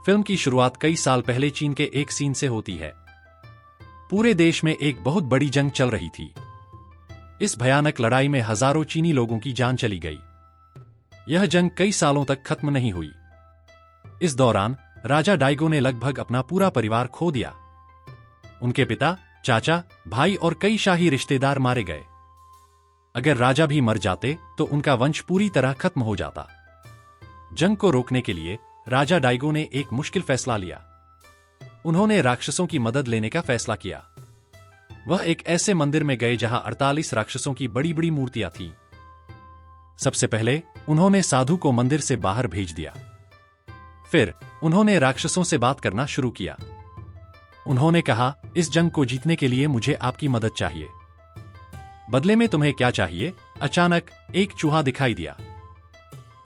Film की शुरुआत कई साल पहले चीन के एक सीन से होती है। पूरे देश में एक बहुत बड़ी जंग चल रही थी। इस भयानक लड़ाई में हजारों चीनी लोगों की जान चली गई। यह जंग कई सालों तक खत्म नहीं हुई। इस दौरान राजा डाइगो ने लगभग अपना पूरा परिवार खो दिया। उनके पिता, चाचा, भाई और कई शाही रिश्तेदार मारे गए। अगर राजा भी मर जाते तो उनका वंश पूरी तरह खत्म हो जाता। जंग को रोकने के लिए राजा डाइगो ने एक मुश्किल फैसला लिया। उन्होंने राक्षसों की मदद लेने का फैसला किया। वह एक ऐसे मंदिर में गए जहां 48 राक्षसों की बड़ी बड़ी मूर्तियां थीं। सबसे पहले उन्होंने साधु को मंदिर से बाहर भेज दिया। फिर उन्होंने राक्षसों से बात करना शुरू किया। उन्होंने कहा, इस जंग को जीतने के लिए मुझे आपकी मदद चाहिए। बदले में तुम्हें क्या चाहिए? अचानक एक चूहा दिखाई दिया।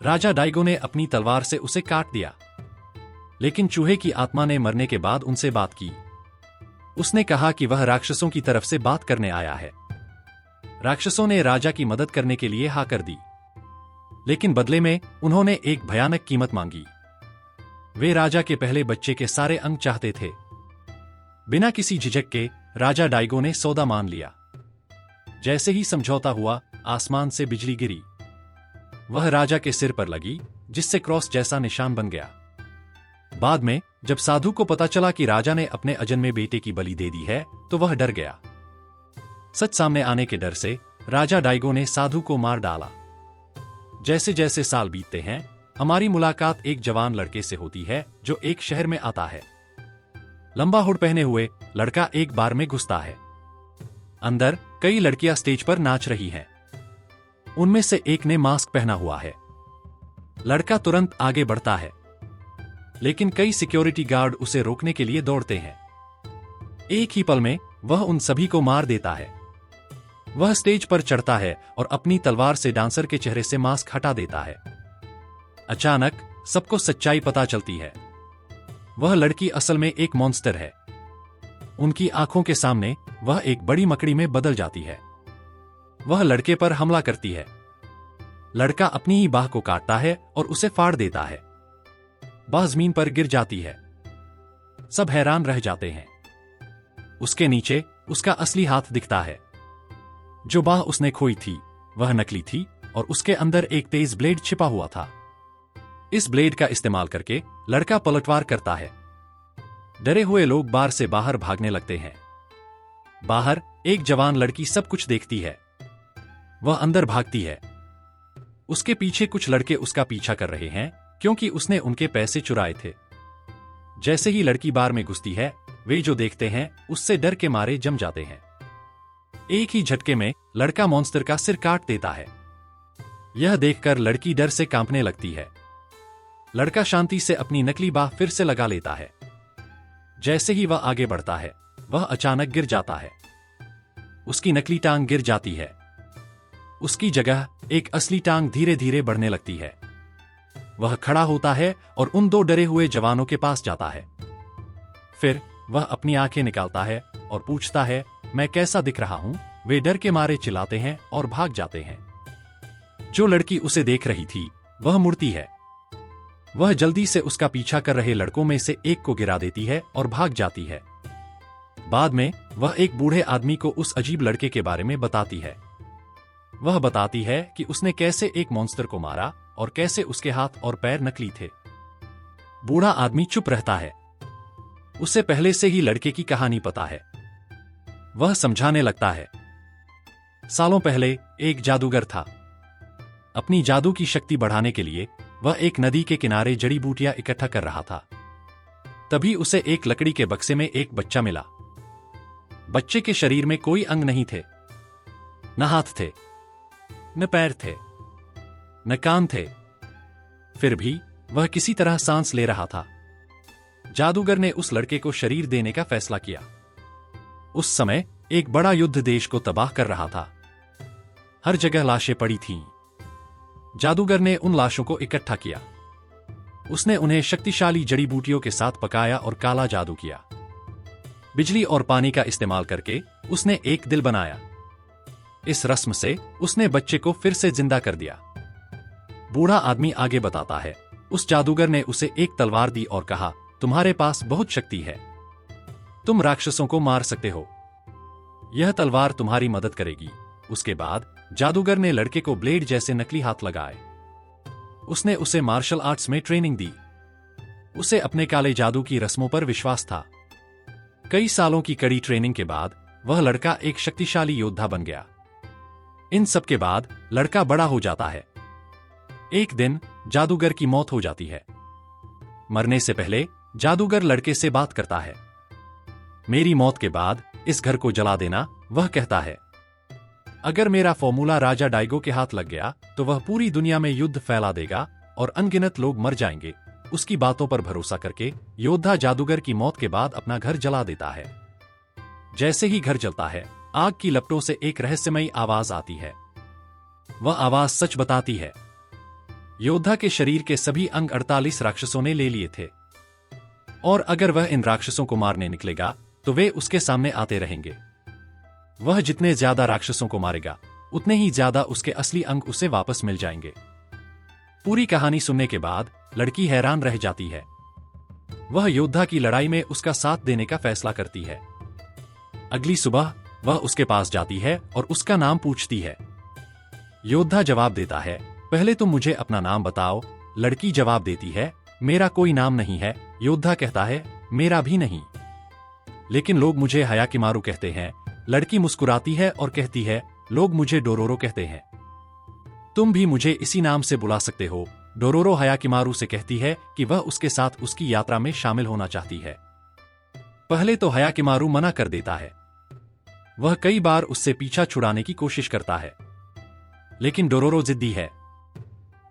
राजा डाइगो ने अपनी तलवार से उसे काट दिया, लेकिन चूहे की आत्मा ने मरने के बाद उनसे बात की। उसने कहा कि वह राक्षसों की तरफ से बात करने आया है। राक्षसों ने राजा की मदद करने के लिए हाँ कर दी, लेकिन बदले में उन्होंने एक भयानक कीमत मांगी। वे राजा के पहले बच्चे के सारे अंग चाहते थे। बिना किसी झिझक के राजा डाइगो ने सौदा मान लिया। जैसे ही समझौता हुआ, आसमान से बिजली गिरी। वह राजा के सिर पर लगी, जिससे क्रॉस जैसा निशान बन गया। बाद में जब साधु को पता चला कि राजा ने अपने अजन्मे बेटे की बलि दे दी है, तो वह डर गया। सच सामने आने के डर से राजा डाइगो ने साधु को मार डाला। जैसे जैसे साल बीतते हैं, हमारी मुलाकात एक जवान लड़के से होती है जो एक शहर में आता है। लंबा हुड पहने हुए लड़का एक बार में घुसता है। अंदर कई लड़कियां स्टेज पर नाच रही हैं। उनमें से एक ने मास्क पहना हुआ है। लड़का तुरंत आगे बढ़ता है, लेकिन कई सिक्योरिटी गार्ड उसे रोकने के लिए दौड़ते हैं। एक ही पल में वह उन सभी को मार देता है। वह स्टेज पर चढ़ता है और अपनी तलवार से डांसर के चेहरे से मास्क हटा देता है। अचानक सबको सच्चाई पता चलती है। वह लड़की असल में एक मॉन्स्टर है। उनकी आंखों के सामने वह एक बड़ी मकड़ी में बदल जाती है। वह लड़के पर हमला करती है। लड़का अपनी ही बाह को काटता है और उसे फाड़ देता है। बाह जमीन पर गिर जाती है। सब हैरान रह जाते हैं। उसके नीचे उसका असली हाथ दिखता है। जो बाह उसने खोई थी वह नकली थी और उसके अंदर एक तेज ब्लेड छिपा हुआ था। इस ब्लेड का इस्तेमाल करके लड़का पलटवार करता है। डरे हुए लोग बार से बाहर भागने लगते हैं। बाहर एक जवान लड़की सब कुछ देखती है। वह अंदर भागती है। उसके पीछे कुछ लड़के उसका पीछा कर रहे हैं, क्योंकि उसने उनके पैसे चुराए थे। जैसे ही लड़की बार में घुसती है, वे जो देखते हैं उससे डर के मारे जम जाते हैं। एक ही झटके में लड़का मॉन्स्टर का सिर काट देता है। यह देखकर लड़की डर से कांपने लगती है। लड़का शांति से अपनी नकली बाह फिर से लगा लेता है। जैसे ही वह आगे बढ़ता है, वह अचानक गिर जाता है। उसकी नकली टांग गिर जाती है। उसकी जगह एक असली टांग धीरे धीरे बढ़ने लगती है। वह खड़ा होता है और उन दो डरे हुए जवानों के पास जाता है। फिर वह अपनी आंखें निकालता है और पूछता है, मैं कैसा दिख रहा हूं? वे डर के मारे चिल्लाते हैं और भाग जाते हैं। जो लड़की उसे देख रही थी वह मुड़ती है। वह जल्दी से उसका पीछा कर रहे लड़कों में से एक को गिरा देती है और भाग जाती है। बाद में वह एक बूढ़े आदमी को उस अजीब लड़के के बारे में बताती है। वह बताती है कि उसने कैसे एक मॉन्स्टर को मारा और कैसे उसके हाथ और पैर नकली थे। बूढ़ा आदमी चुप रहता है। उसे पहले से ही लड़के की कहानी पता है। वह समझाने लगता है, सालों पहले एक जादूगर था। अपनी जादू की शक्ति बढ़ाने के लिए वह एक नदी के किनारे जड़ी बूटियां इकट्ठा कर रहा था। तभी उसे एक लकड़ी के बक्से में एक बच्चा मिला। बच्चे के शरीर में कोई अंग नहीं थे। न हाथ थे, न पैर थे, न कान थे। फिर भी वह किसी तरह सांस ले रहा था। जादूगर ने उस लड़के को शरीर देने का फैसला किया। उस समय एक बड़ा युद्ध देश को तबाह कर रहा था। हर जगह लाशें पड़ी थीं। जादूगर ने उन लाशों को इकट्ठा किया। उसने उन्हें शक्तिशाली जड़ी बूटियों के साथ पकाया और काला जादू किया। बिजली और पानी का इस्तेमाल करके उसने एक दिल बनाया। इस रस्म से उसने बच्चे को फिर से जिंदा कर दिया। बूढ़ा आदमी आगे बताता है, उस जादूगर ने उसे एक तलवार दी और कहा, तुम्हारे पास बहुत शक्ति है, तुम राक्षसों को मार सकते हो, यह तलवार तुम्हारी मदद करेगी। उसके बाद जादूगर ने लड़के को ब्लेड जैसे नकली हाथ लगाए। उसने उसे मार्शल आर्ट्स में ट्रेनिंग दी। उसे अपने काले जादू की रस्मों पर विश्वास था। कई सालों की कड़ी ट्रेनिंग के बाद वह लड़का एक शक्तिशाली योद्धा बन गया। इन सब के बाद लड़का बड़ा हो जाता है। एक दिन जादूगर की मौत हो जाती है। मरने से पहले जादूगर लड़के से बात करता है। मेरी मौत के बाद इस घर को जला देना, वह कहता है। अगर मेरा फॉर्मूला राजा डाइगो के हाथ लग गया तो वह पूरी दुनिया में युद्ध फैला देगा और अनगिनत लोग मर जाएंगे। उसकी बातों पर भरोसा करके योद्धा जादूगर की मौत के बाद अपना घर जला देता है। जैसे ही घर जलता है, आग की लपटों से एक रहस्यमयी आवाज आती है। वह आवाज सच बताती है। योद्धा के शरीर के सभी अंग 48 राक्षसों ने ले लिए थे, और अगर वह इन राक्षसों को मारने निकलेगा तो वे उसके सामने आते रहेंगे। वह जितने ज्यादा राक्षसों को मारेगा उतने ही ज्यादा उसके असली अंग उसे वापस मिल जाएंगे। पूरी कहानी सुनने के बाद लड़की हैरान रह जाती है। वह योद्धा की लड़ाई में उसका साथ देने का फैसला करती है। अगली सुबह वह उसके पास जाती है और उसका नाम पूछती है। योद्धा जवाब देता है, पहले तुम मुझे अपना नाम बताओ। लड़की जवाब देती है, मेरा कोई नाम नहीं है। योद्धा कहता है, मेरा भी नहीं, लेकिन लोग मुझे हयाकिमारू कहते हैं। लड़की मुस्कुराती है और कहती है, लोग मुझे डोरोरो कहते हैं, तुम भी मुझे इसी नाम से बुला सकते हो। डोरोरो हयाकिमारू से कहती है कि वह उसके साथ उसकी यात्रा में शामिल होना चाहती है। पहले तो हयाकिमारू मना कर देता है। वह कई बार उससे पीछा छुड़ाने की कोशिश करता है, लेकिन डोरोरो जिद्दी है।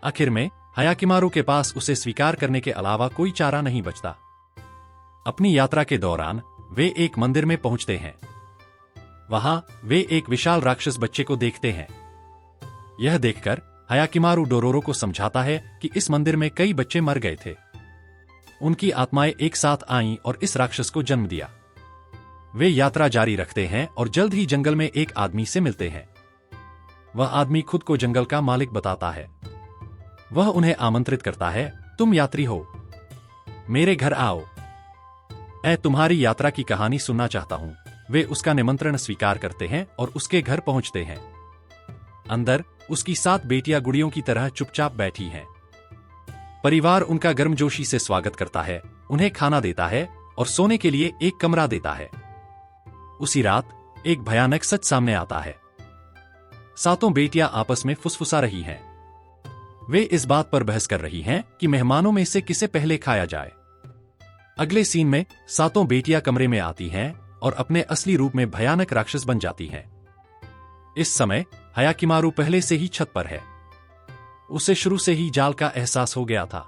आखिर में हयाकिमारू के पास उसे स्वीकार करने के अलावा कोई चारा नहीं बचता। अपनी यात्रा के दौरान वे एक मंदिर में पहुंचते हैं। वहां वे एक विशाल राक्षस बच्चे को देखते हैं। यह देखकर हयाकिमारू डोरोरो को समझाता है कि इस मंदिर में कई बच्चे मर गए थे। उनकी आत्माएं एक साथ आईं और इस राक्षस को जन्म दिया। वे यात्रा जारी रखते हैं और जल्द ही जंगल में एक आदमी से मिलते हैं। वह आदमी खुद को जंगल का मालिक बताता है। वह उन्हें आमंत्रित करता है, तुम यात्री हो, मेरे घर आओ, मैं तुम्हारी यात्रा की कहानी सुनना चाहता हूं। वे उसका निमंत्रण स्वीकार करते हैं और उसके घर पहुंचते हैं। अंदर उसकी 7 बेटियां गुड़ियों की तरह चुपचाप बैठी हैं। परिवार उनका गर्मजोशी से स्वागत करता है, उन्हें खाना देता है और सोने के लिए एक कमरा देता है। उसी रात एक भयानक सच सामने आता है। 7 बेटियां आपस में फुसफुसा रही हैं। वे इस बात पर बहस कर रही हैं कि मेहमानों में से किसे पहले खाया जाए। अगले सीन में 7 बेटियां कमरे में आती हैं और अपने असली रूप में भयानक राक्षस बन जाती हैं। इस समय हयाकिमारू पहले से ही छत पर है। उसे शुरू से ही जाल का एहसास हो गया था।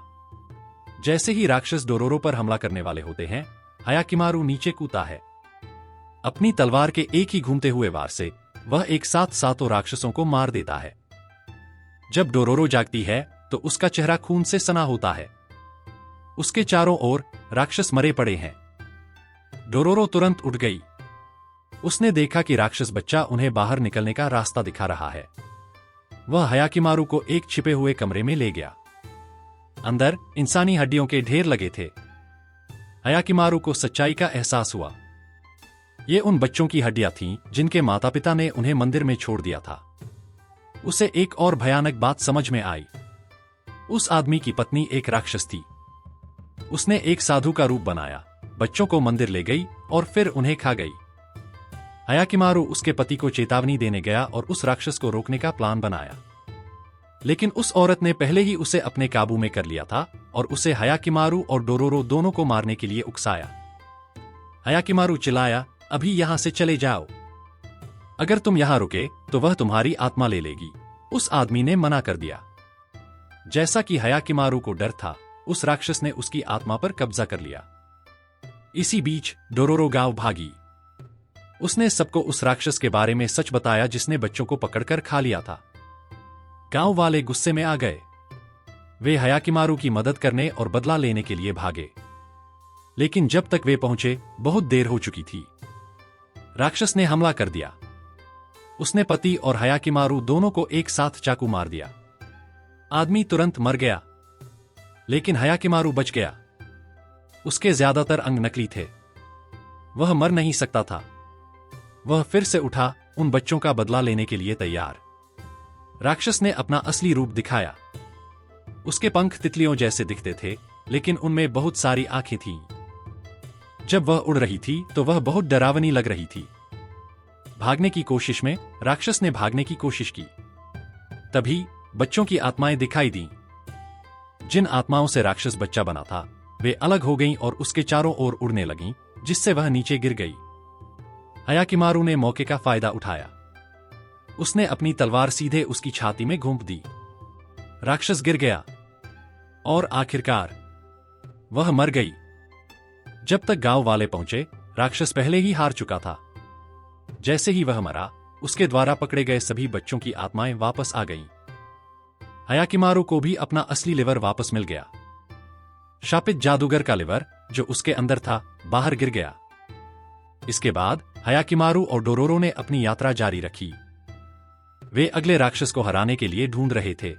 जैसे ही राक्षस डोरोरो पर हमला करने वाले होते हैं, हयाकिमारू नीचे कूदता है। अपनी तलवार के एक ही घूमते हुए वार से वह एक साथ 7 राक्षसों को मार देता है। जब डोरोरो जागती है तो उसका चेहरा खून से सना होता है। उसके चारों ओर राक्षस मरे पड़े हैं। डोरोरो तुरंत उठ गई। उसने देखा कि राक्षस बच्चा उन्हें बाहर निकलने का रास्ता दिखा रहा है। वह हयाकिमारू को एक छिपे हुए कमरे में ले गया। अंदर इंसानी हड्डियों के ढेर लगे थे। हयाकिमारू को सच्चाई का एहसास हुआ। ये उन बच्चों की हड्डियां थीं जिनके माता पिता ने उन्हें मंदिर में छोड़ दिया था। उसे एक और भयानक बात समझ में आई। उस आदमी की पत्नी एक राक्षस थी। उसने एक साधु का रूप बनाया, बच्चों को मंदिर ले गई और फिर उन्हें खा गई। हयाकिमारू उसके पति को चेतावनी देने गया और उस राक्षस को रोकने का प्लान बनाया, लेकिन उस औरत ने पहले ही उसे अपने काबू में कर लिया था और उसे हयाकिमारू और डोरोरो दोनों को मारने के लिए उकसाया। हयाकिमारू चिल्लाया, अभी यहां से चले जाओ, अगर तुम यहां रुके तो वह तुम्हारी आत्मा ले लेगी। उस आदमी ने मना कर दिया। जैसा कि हयाकिमारू को डर था, उस राक्षस ने उसकी आत्मा पर कब्जा कर लिया। इसी बीच डोरोरो गांव भागी। उसने सबको उस राक्षस के बारे में सच बताया जिसने बच्चों को पकड़कर खा लिया था। गांव वाले गुस्से में आ गए। वे हयाकिमारू की मदद करने और बदला लेने के लिए भागे, लेकिन जब तक वे पहुंचे बहुत देर हो चुकी थी। राक्षस ने हमला कर दिया। उसने पति और हयाकिमारू दोनों को एक साथ चाकू मार दिया। आदमी तुरंत मर गया, लेकिन हयाकिमारू बच गया। उसके ज्यादातर अंग नकली थे। वह मर नहीं सकता था। वह फिर से उठा, उन बच्चों का बदला लेने के लिए तैयार। राक्षस ने अपना असली रूप दिखाया। उसके पंख तितलियों जैसे दिखते थे, लेकिन उनमें बहुत सारी आंखें थीं। जब वह उड़ रही थी तो वह बहुत डरावनी लग रही थी। भागने की कोशिश में राक्षस ने भागने की कोशिश की। तभी बच्चों की आत्माएं दिखाई दीं। जिन आत्माओं से राक्षस बच्चा बना था वे अलग हो गईं और उसके चारों ओर उड़ने लगीं, जिससे वह नीचे गिर गई। हयाकिमारू ने मौके का फायदा उठाया। उसने अपनी तलवार सीधे उसकी छाती में घोंप दी। राक्षस गिर गया और आखिरकार वह मर गई। जब तक गांव वाले पहुंचे, राक्षस पहले ही हार चुका था। जैसे ही वह मरा, उसके द्वारा पकड़े गए सभी बच्चों की आत्माएं वापस आ गईं। हयाकिमारू को भी अपना असली लिवर वापस मिल गया। शापित जादूगर का लिवर, जो उसके अंदर था, बाहर गिर गया। इसके बाद हयाकिमारू और डोरोरो ने अपनी यात्रा जारी रखी। वे अगले राक्षस को हराने के लिए ढूंढ रहे थे।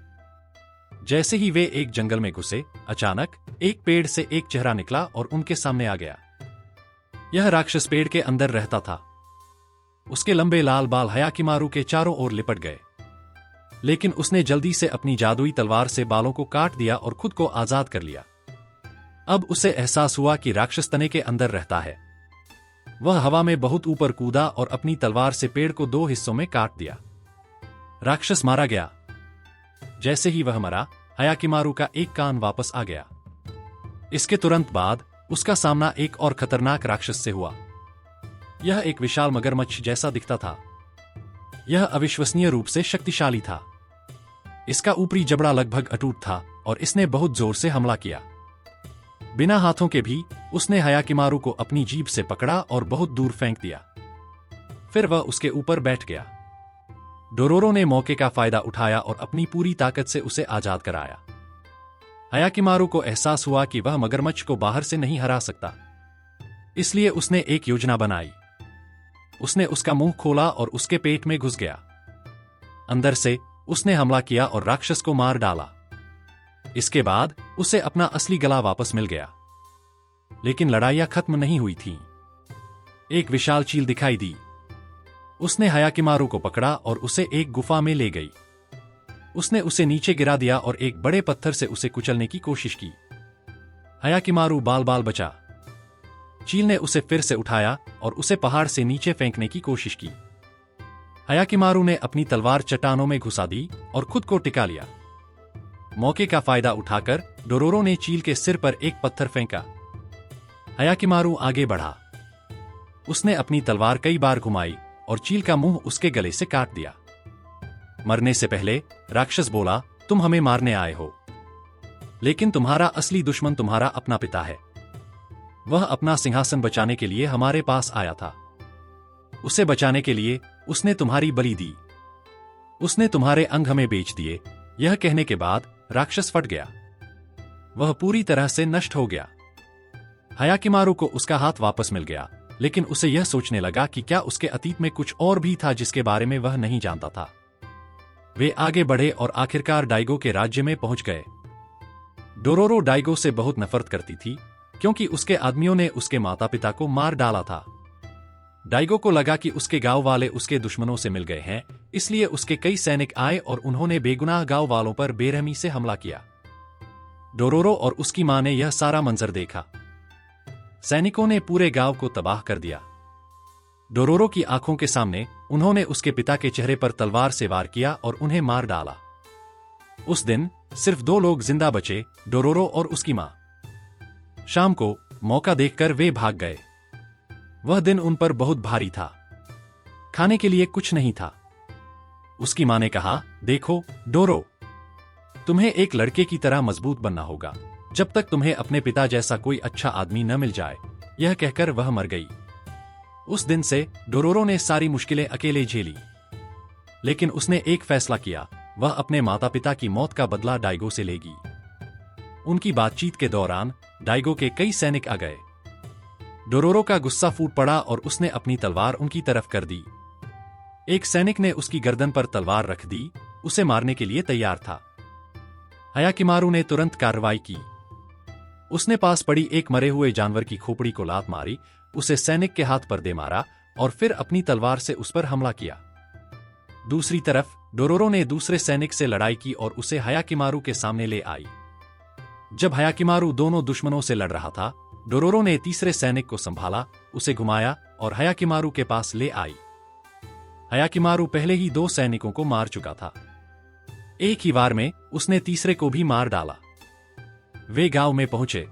जैसे ही वे एक जंगल में घुसे, अचानक एक पेड़ से एक चेहरा निकला और उनके सामने आ गया। यह राक्षस पेड़ के अंदर रहता था। उसके लंबे लाल बाल हयाकिमारू के चारों ओर लिपट गए, लेकिन उसने जल्दी से अपनी जादुई तलवार से बालों को काट दिया और खुद को आजाद कर लिया। अब उसे एहसास हुआ कि राक्षस तने के अंदर रहता है। वह हवा में बहुत ऊपर कूदा और अपनी तलवार से पेड़ को 2 हिस्सों में काट दिया। राक्षस मारा गया। जैसे ही वह मरा, हयाकिमारू का एक कान वापस आ गया। इसके तुरंत बाद उसका सामना एक और खतरनाक राक्षस से हुआ। यह एक विशाल मगरमच्छ जैसा दिखता था। यह अविश्वसनीय रूप से शक्तिशाली था। इसका ऊपरी जबड़ा लगभग अटूट था और इसने बहुत जोर से हमला किया। बिना हाथों के भी उसने हयाकिमारू को अपनी जीभ से पकड़ा और बहुत दूर फेंक दिया। फिर वह उसके ऊपर बैठ गया। डोरोरो ने मौके का फायदा उठाया और अपनी पूरी ताकत से उसे आजाद कराया। हयाकिमारू को एहसास हुआ कि वह मगरमच्छ को बाहर से नहीं हरा सकता। इसलिए उसने एक योजना बनाई। उसने उसका मुंह खोला और उसके पेट में घुस गया। अंदर से उसने हमला किया और राक्षस को मार डाला। इसके बाद उसे अपना असली गला वापस मिल गया। लेकिन लड़ाइयां खत्म नहीं हुई थीं। एक विशाल चील दिखाई दी। उसने हयाकिमारू को पकड़ा और उसे एक गुफा में ले गई। उसने उसे नीचे गिरा दिया और एक बड़े पत्थर से उसे कुचलने की कोशिश की। हयाकिमारू बाल बाल बचा। चील ने उसे फिर से उठाया और उसे पहाड़ से नीचे फेंकने की कोशिश की। हयाकिमारू ने अपनी तलवार चट्टानों में घुसा दी और खुद को टिका लिया। मौके का फायदा उठाकर डोरोरो ने चील के सिर पर एक पत्थर फेंका। हयाकिमारू आगे बढ़ा। उसने अपनी तलवार कई बार घुमाई और चील का मुंह उसके गले से काट दिया। मरने से पहले राक्षस बोला, तुम हमें मारने आए हो, लेकिन तुम्हारा असली दुश्मन तुम्हारा अपना पिता है। वह अपना सिंहासन बचाने के लिए हमारे पास आया था। उसे बचाने के लिए उसने तुम्हारी बलि दी। उसने तुम्हारे अंग हमें बेच दिए। यह कहने के बाद राक्षस फट गया। वह पूरी तरह से नष्ट हो गया। हयाकिमारू को उसका हाथ वापस मिल गया, लेकिन उसे यह सोचने लगा कि क्या उसके अतीत में कुछ और भी था जिसके बारे में वह नहीं जानता था। वे आगे बढ़े और आखिरकार डाइगो के राज्य में पहुंच गए। डोरोरो डाइगो से बहुत नफरत करती थी, क्योंकि उसके आदमियों ने उसके माता पिता को मार डाला था। डाइगो को लगा कि उसके गांव वाले उसके दुश्मनों से मिल गए हैं, इसलिए उसके कई सैनिक आए और उन्होंने बेगुनाह गांव वालों पर बेरहमी से हमला किया। डोरोरो और उसकी मां ने यह सारा मंजर देखा। सैनिकों ने पूरे गांव को तबाह कर दिया। डोरोरो की आंखों के सामने उन्होंने उसके पिता के चेहरे पर तलवार से वार किया और उन्हें मार डाला। उस दिन सिर्फ 2 लोग जिंदा बचे, डोरोरो और उसकी मां। शाम को मौका देखकर वे भाग गए। वह दिन उन पर बहुत भारी था। खाने के लिए कुछ नहीं था। उसकी मां ने कहा, देखो डोरो, तुम्हें एक लड़के की तरह मजबूत बनना होगा जब तक तुम्हें अपने पिता जैसा कोई अच्छा आदमी न मिल जाए। यह कहकर वह मर गई। उस दिन से डोरोरो ने सारी मुश्किलें अकेले झेली, लेकिन उसने एक फैसला किया, वह अपने माता पिता की मौत का बदला डाइगो से लेगी। उनकी बातचीत के दौरान डाइगो के कई सैनिक आ गए। डोरोरो का गुस्सा फूट पड़ा और उसने अपनी तलवार उनकी तरफ कर दी। एक सैनिक ने उसकी गर्दन पर तलवार रख दी, उसे मारने के लिए तैयार था। हयाकिमारू ने तुरंत कार्रवाई की। उसने पास पड़ी एक मरे हुए जानवर की खोपड़ी को लात मारी, उसे सैनिक के हाथ पर दे मारा और फिर अपनी तलवार से उस पर हमला किया। दूसरी तरफ डोरोरो ने दूसरे सैनिक से लड़ाई की और उसे हायाकिमारू के सामने ले आई। जब हायाकिमारू दोनों दुश्मनों से लड़ रहा था, डोरोरो ने तीसरे सैनिक को संभाला, उसे घुमाया और हायाकिमारू के पास ले आई। हायाकिमारू पहले ही 2 सैनिकों को मार चुका था। एक ही वार में उसने तीसरे को भी मार डाला। वे गांव में पहुंचे।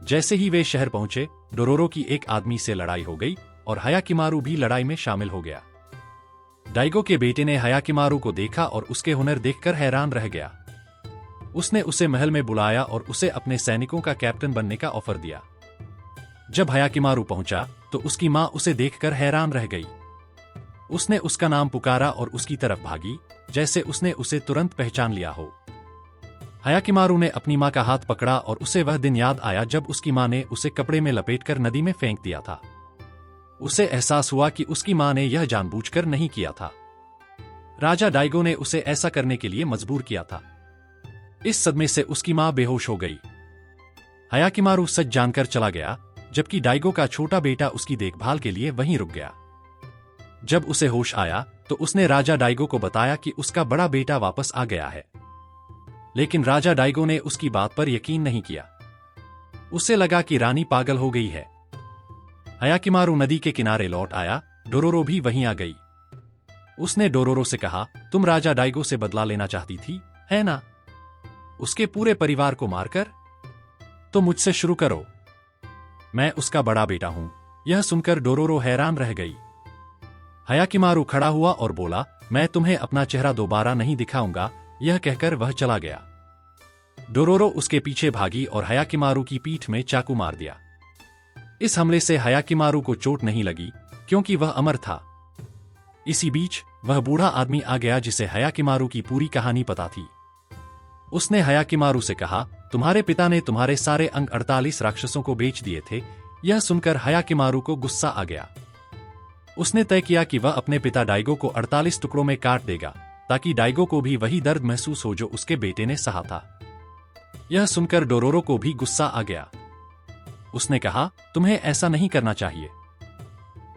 जैसे ही वे शहर पहुंचे, डोरोरो की एक आदमी से लड़ाई हो गई और हायाकिमारू भी लड़ाई में शामिल हो गया। डाइगो के बेटे ने हायाकिमारू को देखा और उसके हुनर देखकर हैरान रह गया। उसने उसे महल में बुलाया और उसे अपने सैनिकों का कैप्टन बनने का ऑफर दिया। जब हायाकिमारू पहुंचा तो उसकी मां उसे देखकर हैरान रह गई। उसने उसका नाम पुकारा और उसकी तरफ भागी, जैसे उसने उसे तुरंत पहचान लिया हो। हायाकिमारू ने अपनी मां का हाथ पकड़ा और उसे वह दिन याद आया जब उसकी मां ने उसे कपड़े में लपेटकर नदी में फेंक दिया था। उसे एहसास हुआ कि उसकी मां ने यह जानबूझकर नहीं किया था। राजा डाइगो ने उसे ऐसा करने के लिए मजबूर किया था। इस सदमे से उसकी मां बेहोश हो गई। हायाकिमारू सच जानकर चला गया, जबकि डाइगो का छोटा बेटा उसकी देखभाल के लिए वहीं रुक गया। जब उसे होश आया तो उसने राजा डाइगो को बताया कि उसका बड़ा बेटा वापस आ गया है। लेकिन राजा डाइगो ने उसकी बात पर यकीन नहीं किया। उसे लगा कि रानी पागल हो गई है। हायाकिमारू नदी के किनारे लौट आया, डोरोरो भी वहीं आ गई। उसने डोरोरो से कहा, तुम राजा डाइगो से बदला लेना चाहती थी, है ना? उसके पूरे परिवार को मारकर? तो मुझसे शुरू करो। मैं उसका बड़ा बेटा हूं। यह सुनकर डोरोरो हैरान रह गई। हायाकिमारू खड़ा हुआ और बोला, मैं तुम्हें अपना चेहरा दोबारा नहीं दिखाऊंगा। यह कहकर वह चला गया। डोरोरो उसके पीछे भागी और हायाकिमारू की पीठ में चाकू मार दिया। इस हमले से हायाकिमारू को चोट नहीं लगी, क्योंकि वह अमर था। इसी बीच वह बूढ़ा आदमी आ गया जिसे हायाकिमारू की पूरी कहानी पता थी। उसने हायाकिमारू से कहा, तुम्हारे पिता ने तुम्हारे सारे अंग 48 राक्षसों को बेच दिए थे। यह सुनकर हायाकिमारू को गुस्सा आ गया। उसने तय किया कि वह अपने पिता डाइगो को 48 टुकड़ों में काट देगा, ताकि डाइगो को भी वही दर्द महसूस हो जो उसके बेटे ने सहा था। यह सुनकर डोरोरो को भी गुस्सा आ गया। उसने कहा, तुम्हें ऐसा नहीं करना चाहिए।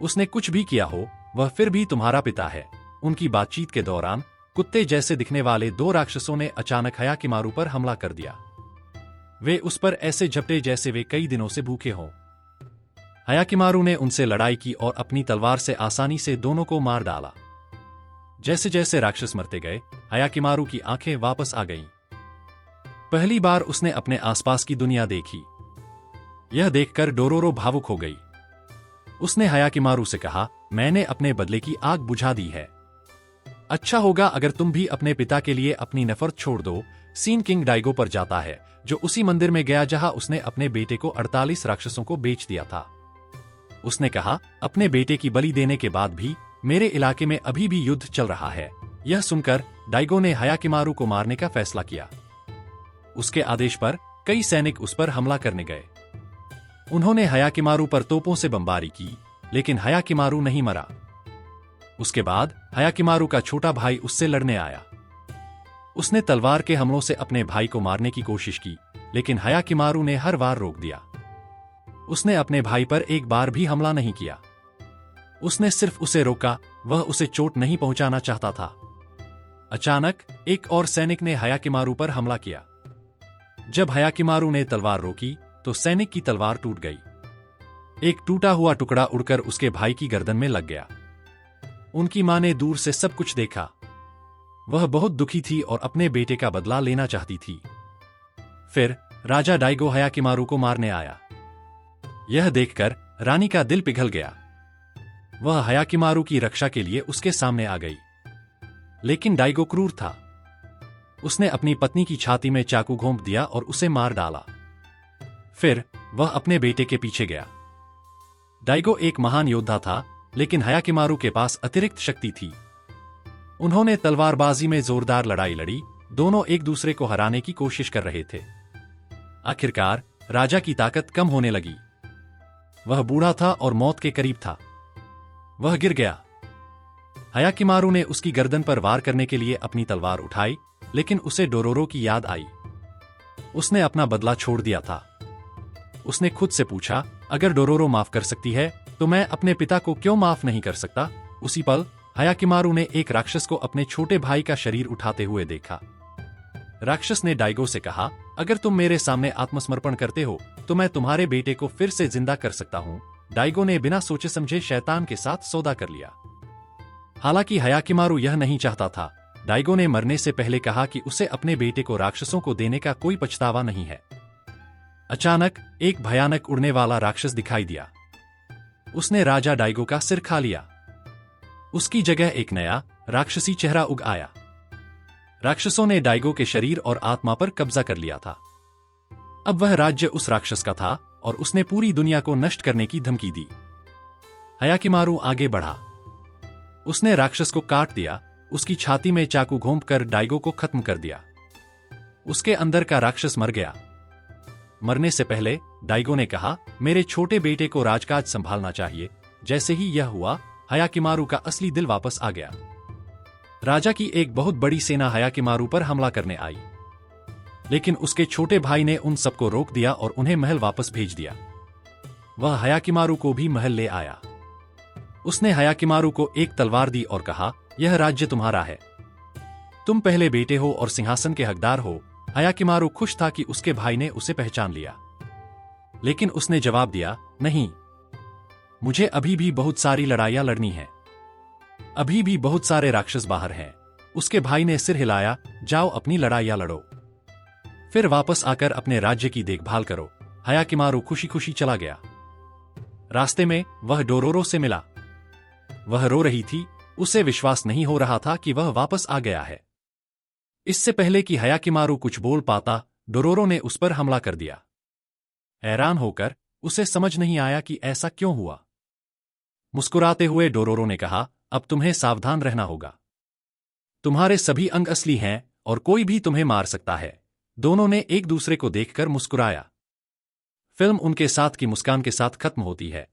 उसने कुछ भी किया हो, वह फिर भी तुम्हारा पिता है। उनकी बातचीत के दौरान कुत्ते जैसे दिखने वाले 2 राक्षसों ने अचानक हायाकिमारू पर हमला कर दिया। वे उस पर ऐसे झपटे जैसे वे कई दिनों से भूखे हों। हायाकिमारू ने उनसे लड़ाई की और अपनी तलवार से आसानी से दोनों को मार डाला। जैसे जैसे राक्षस मरते गए, हायाकिमारू की आंखें वापस आ गईं। पहली बार उसने अपने आसपास की दुनिया देखी। यह देखकर डोरोरो भावुक हो गई। उसने हायाकिमारू से कहा, मैंने अपने बदले की आग बुझा दी है। अच्छा होगा अगर तुम भी अपने पिता के लिए अपनी नफरत छोड़ दो। सीन किंग डाइगो पर जाता है, जो उसी मंदिर में गया जहां उसने अपने बेटे को 48 राक्षसों को बेच दिया था। उसने कहा, अपने बेटे की बलि देने के बाद भी मेरे इलाके में अभी भी युद्ध चल रहा है। यह सुनकर डाइगो ने हायाकिमारू को मारने का फैसला किया। उसके आदेश पर कई सैनिक उस पर हमला करने गए। उन्होंने हायाकिमारू पर तोपों से बमबारी की, लेकिन हायाकिमारू नहीं मरा। उसके बाद हायाकिमारू का छोटा भाई उससे लड़ने आया। उसने तलवार के हमलों से अपने भाई को मारने की कोशिश की, लेकिन हायाकिमारू ने हर बार रोक दिया। उसने अपने भाई पर एक बार भी हमला नहीं किया। उसने सिर्फ उसे रोका, वह उसे चोट नहीं पहुंचाना चाहता था। अचानक एक और सैनिक ने हायाकिमारू पर हमला किया। जब हायाकिमारू ने तलवार रोकी तो सैनिक की तलवार टूट गई। एक टूटा हुआ टुकड़ा उड़कर उसके भाई की गर्दन में लग गया। उनकी मां ने दूर से सब कुछ देखा। वह बहुत दुखी थी और अपने बेटे का बदला लेना चाहती थी। फिर राजा डाइगो हायाकिमारू को मारने आया। यह देखकर रानी का दिल पिघल गया। वह हायाकिमारू की रक्षा के लिए उसके सामने आ गई। लेकिन डाइगो क्रूर था। उसने अपनी पत्नी की छाती में चाकू घोंप दिया और उसे मार डाला। फिर वह अपने बेटे के पीछे गया। डाइगो एक महान योद्धा था, लेकिन हायाकिमारू के पास अतिरिक्त शक्ति थी। उन्होंने तलवारबाजी में जोरदार लड़ाई लड़ी। दोनों एक दूसरे को हराने की कोशिश कर रहे थे। आखिरकार राजा की ताकत कम होने लगी। वह बूढ़ा था और मौत के करीब था। वह गिर गया। हायाकिमारू ने उसकी गर्दन पर वार करने के लिए अपनी तलवार उठाई, लेकिन उसे डोरोरो की याद आई। उसने अपना बदला छोड़ दिया था। उसने खुद से पूछा, अगर डोरोरो माफ कर सकती है तो मैं अपने पिता को क्यों माफ नहीं कर सकता। उसी पल हायाकिमारू ने एक राक्षस को अपने छोटे भाई का शरीर उठाते हुए देखा। राक्षस ने डाइगो से कहा, अगर तुम मेरे सामने आत्मसमर्पण करते हो तो मैं तुम्हारे बेटे को फिर से जिंदा कर सकता हूँ। डाइगो ने बिना सोचे समझे शैतान के साथ सौदा कर लिया। हालांकि हायाकिमारू यह नहीं चाहता था। डाइगो ने मरने से पहले कहा कि उसे अपने बेटे को राक्षसों को देने का कोई पछतावा नहीं है। अचानक एक भयानक उड़ने वाला राक्षस दिखाई दिया। उसने राजा डाइगो का सिर खा लिया। उसकी जगह एक नया राक्षसी चेहरा उग आया। राक्षसों ने डाइगो के शरीर और आत्मा पर कब्जा कर लिया था। अब वह राज्य उस राक्षस का था और उसने पूरी दुनिया को नष्ट करने की धमकी दी। हायाकिमारू आगे बढ़ा। उसने राक्षस को काट दिया, उसकी छाती में चाकू घोंपकर डाइगो को खत्म कर दिया। उसके अंदर का राक्षस मर गया। मरने से पहले डाइगो ने कहा, मेरे छोटे बेटे को राजकाज संभालना चाहिए। जैसे ही यह हुआ, हायाकिमारू का असली दिल वापस आ गया। राजा की एक बहुत बड़ी सेना हायाकिमारू पर हमला करने आई, लेकिन उसके छोटे भाई ने उन सबको रोक दिया और उन्हें महल वापस भेज दिया। वह हायाकिमारू को भी महल ले आया। उसने हायाकिमारू को एक तलवार दी और कहा, यह राज्य तुम्हारा है। तुम पहले बेटे हो और सिंहासन के हकदार हो। हायाकिमारू खुश था कि उसके भाई ने उसे पहचान लिया, लेकिन उसने जवाब दिया, नहीं, मुझे अभी भी बहुत सारी लड़ाइयां लड़नी हैं। अभी भी बहुत सारे राक्षस बाहर हैं। उसके भाई ने सिर हिलाया, जाओ अपनी लड़ाइयां लड़ो, फिर वापस आकर अपने राज्य की देखभाल करो। हायाकिमारू खुशी खुशी चला गया। रास्ते में वह डोरोरो से मिला। वह रो रही थी। उसे विश्वास नहीं हो रहा था कि वह वापस आ गया है। इससे पहले कि हायाकिमारू कुछ बोल पाता, डोरोरो ने उस पर हमला कर दिया। हैरान होकर उसे समझ नहीं आया कि ऐसा क्यों हुआ। मुस्कुराते हुए डोरोरो ने कहा, अब तुम्हें सावधान रहना होगा। तुम्हारे सभी अंग असली हैं और कोई भी तुम्हें मार सकता है। दोनों ने एक दूसरे को देखकर मुस्कुराया। फिल्म उनके साथ की मुस्कान के साथ खत्म होती है।